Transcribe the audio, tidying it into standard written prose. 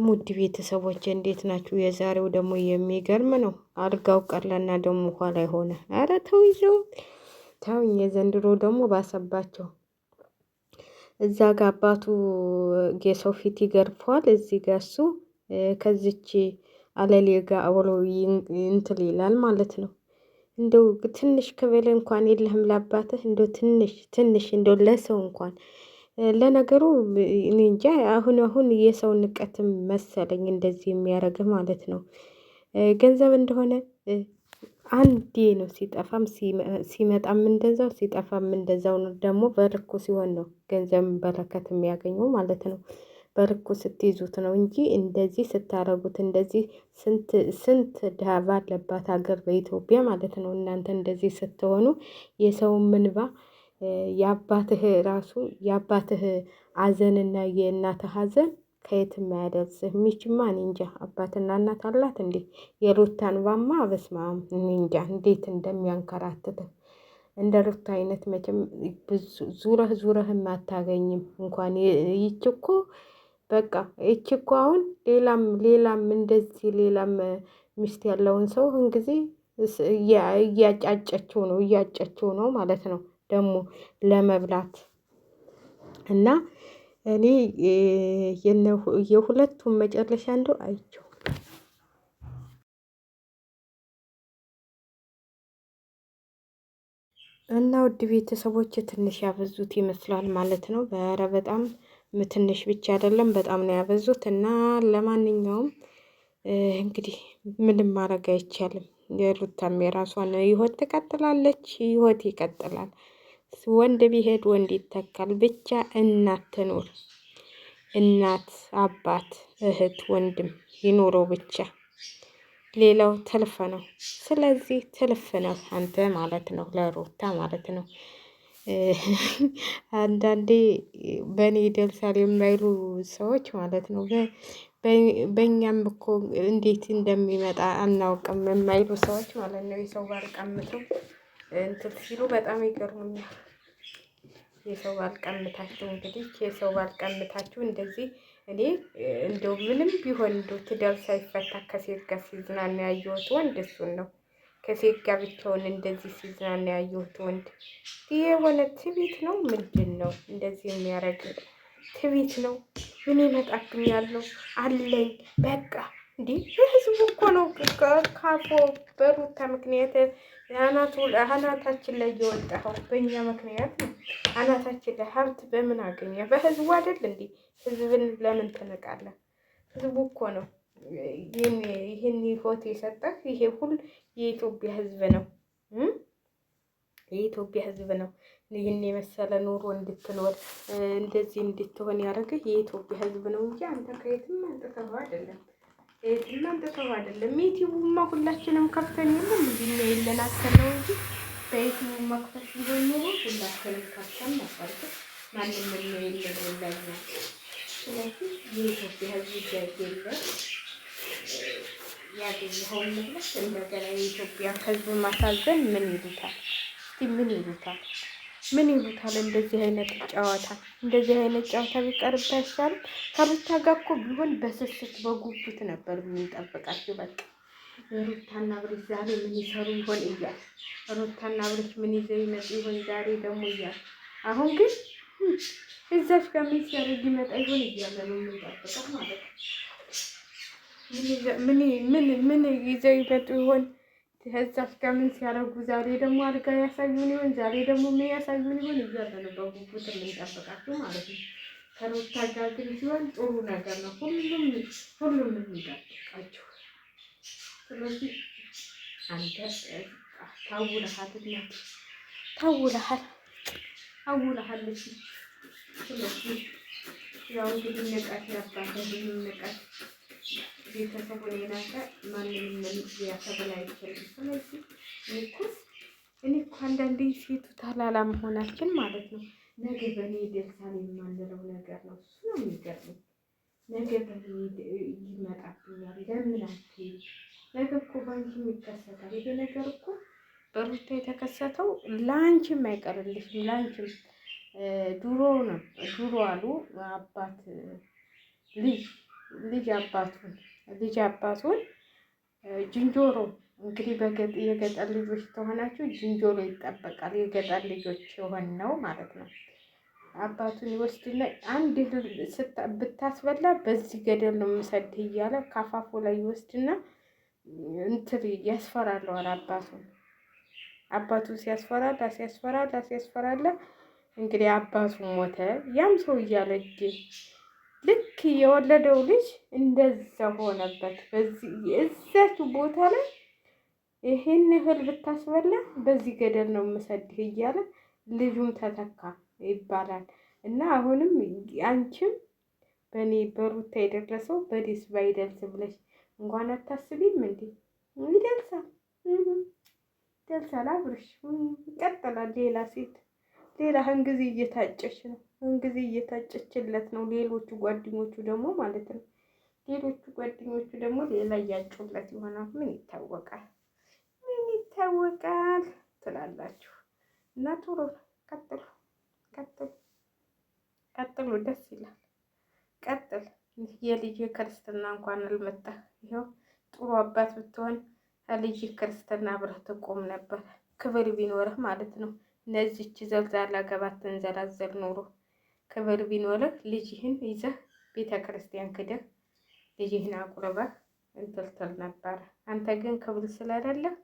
ውድ ቤተሰቦች እንዴት ናችሁ? የዛሬው ደግሞ የሚገርም ነው። አልጋው ቀለና ደግሞ ኋላ ሆነ። አረ ተው ይዘው ተውኝ። የዘንድሮ ደግሞ ባሰባቸው። እዛ ጋ አባቱ የሰው ፊት ይገርፈዋል። እዚህ ጋ እሱ ከዚች አለሌ ጋ አብሮ እንትን ይላል ማለት ነው። እንደው ትንሽ ክብል እንኳን የለህም ለአባትህ? እንደው ትንሽ እንደው ለሰው እንኳን ለነገሩ እኔ እንጃ። አሁን የሰው ንቀትም መሰለኝ እንደዚህ የሚያደርግህ ማለት ነው። ገንዘብ እንደሆነ አንዴ ነው፣ ሲጠፋም ሲመጣም እንደዛው ሲጠፋም እንደዛው ነው። ደግሞ በልኩ ሲሆን ነው ገንዘብ በረከት የሚያገኘው ማለት ነው። በልኩ ስትይዙት ነው እንጂ እንደዚህ ስታረጉት እንደዚህ ስንት ድሃ ባለባት ሀገር በኢትዮጵያ ማለት ነው እናንተ እንደዚህ ስትሆኑ የሰውን ምንባ የአባትህ ራሱ የአባትህ ሐዘንና የእናትህ ሐዘን ከየትም አያደርስህ። ሚችማ እኔ እንጃ አባትና እናት አላት እንዴ? የሩታን ባማ በስማም እኔ እንጃ እንዴት እንደሚያንከራትትህ። እንደ ሩታ አይነት መቼም ዙረህም አታገኝም። እንኳን ይች እኮ በቃ ይች እኮ አሁን ሌላም እንደዚህ ሌላም ሚስት ያለውን ሰው ጊዜ እያጨችው ነው ማለት ነው ደግሞ ለመብላት እና እኔ የሁለቱም መጨረሻ እንደው አይቼው እና ውድ ቤተሰቦች ትንሽ ያበዙት ይመስላል ማለት ነው። ኧረ በጣም ትንሽ ብቻ አይደለም በጣም ነው ያበዙት። እና ለማንኛውም እንግዲህ ምንም ማድረግ አይቻልም። የሩታም የራሷን ህይወት ትቀጥላለች፣ ህይወት ይቀጥላል። ወንድ ቢሄድ ወንድ ይተካል። ብቻ እናት ትኑር። እናት፣ አባት፣ እህት፣ ወንድም ይኑረው ብቻ። ሌላው ትልፍ ነው። ስለዚህ ትልፍ ነው አንተ ማለት ነው፣ ለሩታ ማለት ነው። አንዳንዴ በእኔ ይደርሳል የማይሉ ሰዎች ማለት ነው። በእኛም እኮ እንዴት እንደሚመጣ አናውቅም የማይሉ ሰዎች ማለት ነው። የሰው ባል ቀምተው እንትን ሲሉ በጣም ይገርሙኛል። የሰው ባል ቀምታችሁ እንግዲህ የሰው ባል ቀምታችሁ እንደዚህ እኔ እንደው ምንም ቢሆን እንደው ትዳር ሳይፈታ ከሴት ጋር ሲዝናና ያየሁት ወንድ እሱን ነው። ከሴት ጋር ብቻውን እንደዚህ ሲዝናና ያየሁት ወንድ የሆነ ትዕቢት ነው። ምንድን ነው እንደዚህ የሚያደርግ? ትዕቢት ነው። ምን ይመጣብኛል ነው አለኝ በቃ። እንዲህ ህዝቡ እኮ ነው ካፎ በሩታ ምክንያት አናታችን ላይ እየወጣኸው በእኛ ምክንያት ነው። አናታችን ላይ ሀብት በምን አገኘ? በህዝቡ አይደል እንዴ? ህዝብን ለምን ትንቃለህ? ህዝቡ እኮ ነው ይህን ህይወት የሰጠህ። ይሄ ሁሉ የኢትዮጵያ ህዝብ ነው። የኢትዮጵያ ህዝብ ነው ይህን የመሰለ ኑሮ እንድትኖር እንደዚህ እንድትሆን ያደረገህ የኢትዮጵያ ህዝብ ነው እንጂ አንተ ከየትም አንጥተኸው አይደለም። ከየትም አንጥተኸው አይደለም። ዩቲዩብማ ሁላችንም ከፍተን የለም እንዲና የለናከል ነው እንጂ በዩቲዩብ መክፈት ቢሆን ኖሮ ሁላችንም ከፍተን ነበር። ማንም ምን የለውም። ስለዚህ የኢትዮጵያ ህዝብ እያየለ ያገኘኸውን ንብረት እንደገና የኢትዮጵያ ህዝብ ማሳዘን ምን ይሉታል? እስቲ ምን ይሉታል? ምን ይሉታል? እንደዚህ አይነት ጨዋታ ቢቀርብ አይሻልም? ከሩታ ጋር እኮ ቢሆን በስስት በጉጉት ነበር የምንጠብቃቸው። በቃ ሩታና አብርሽ ዛሬ ምን ይሰሩ ይሆን እያል፣ ሩታና አብርሽ ምን ይዘው ይመጡ ይሆን ዛሬ ደግሞ እያል። አሁን ግን እዛች ጋር ምን ሲያደርግ ይመጣ ይሆን እያለ ነው የምንጠብቀው ማለት ነው። ምን ይዘው ይመጡ ይሆን? ከዛች ጋር ምን ሲያደርጉ ዛሬ ደግሞ አልጋ ያሳዩን ይሆን? ዛሬ ደግሞ ምን ያሳዩን ይሆን እያለ ነው በጉጉት የምንጠብቃቸው ማለት ነው። ከሩታ ጋር ግን ሲሆን ጥሩ ነገር ነው። ሁሉም የሚጠብቃቸው። ስለዚህ አንተ ታውለሃል፣ እናት ታውለሃል። ስለዚህ ያው እንግዲህ ንቀት ያባለ ንቀት ቤተሰቡን የናቀ ማንንም ሊያከብር አይችልም። ስለዚህ እኔ እኮ አንዳንዴ ሴቱ ታላላ መሆናችን ማለት ነው ነገ በእኔ ይደርሳል የማንለው ነገር ነው። እሱ ነው የሚገርመኝ። ነገ በእኔ ይመጣብኛል ለምላችሁ። ነገ እኮ ባንቺም ይከሰታል ይሄ ነገር እኮ በሩታ የተከሰተው ለአንቺም አይቀርልሽም። ለአንቺም ድሮ አሉ አባት ልጅ ልጅ አባቱን ዝንጀሮ እንግዲህ የገጠር ልጆች ከሆናችሁ ዝንጀሮ ይጠበቃል። የገጠር ልጆች የሆን ነው ማለት ነው። አባቱን ይወስድና አንድ እህል ብታስበላ በዚህ ገደል ነው የምሰድህ እያለ ካፋፉ ላይ ይወስድና እንትን ያስፈራለዋል አባቱን። አባቱ ሲያስፈራላ እንግዲህ አባቱ ሞተ። ያም ሰው እያለ ልክ የወለደው ልጅ እንደዛ ሆነበት። እዛች ቦታ ላይ ይሄን እህል ብታስበላ በዚህ ገደል ነው የምሰድህ እያለ ልጁም ተተካ ይባላል። እና አሁንም አንቺም በእኔ በሩታ የደረሰው በዴስ ባይደርስ ብለሽ እንኳን አታስቢም እንዴ? ይደርሳል፣ ይደርሳል። አብርሽ ይቀጥላል። ሌላ ሴት ሌላ ህንጊዜ እየታጨች ነው፣ ህንጊዜ እየታጨችለት ነው። ሌሎቹ ጓደኞቹ ደግሞ ማለት ነው፣ ሌሎቹ ጓደኞቹ ደግሞ ሌላ እያጩለት ይሆናል። ምን ይታወቃል? ምን ይታወቃል ትላላችሁ? እና ጥሩ ቀጥሉ፣ ቀጥሉ፣ ቀጥሉ። ደስ ይላል። ቀጥል። የልጅ ክርስትና እንኳን አልመጣህ። ይኸው ጥሩ አባት ብትሆን ልጅ ክርስትና አብረህ ትቆም ነበር። ክብር ቢኖርህ ማለት ነው። እነዚህች ዘልዛላ ገባት ተንዘላዘል ኖሮ ክብር ቢኖርህ ልጅህን ይዘህ ቤተ ክርስቲያን ክደህ ልጅህን አቁርበህ እንትልትል ነበረ። አንተ ግን ክብር ስለሌለህ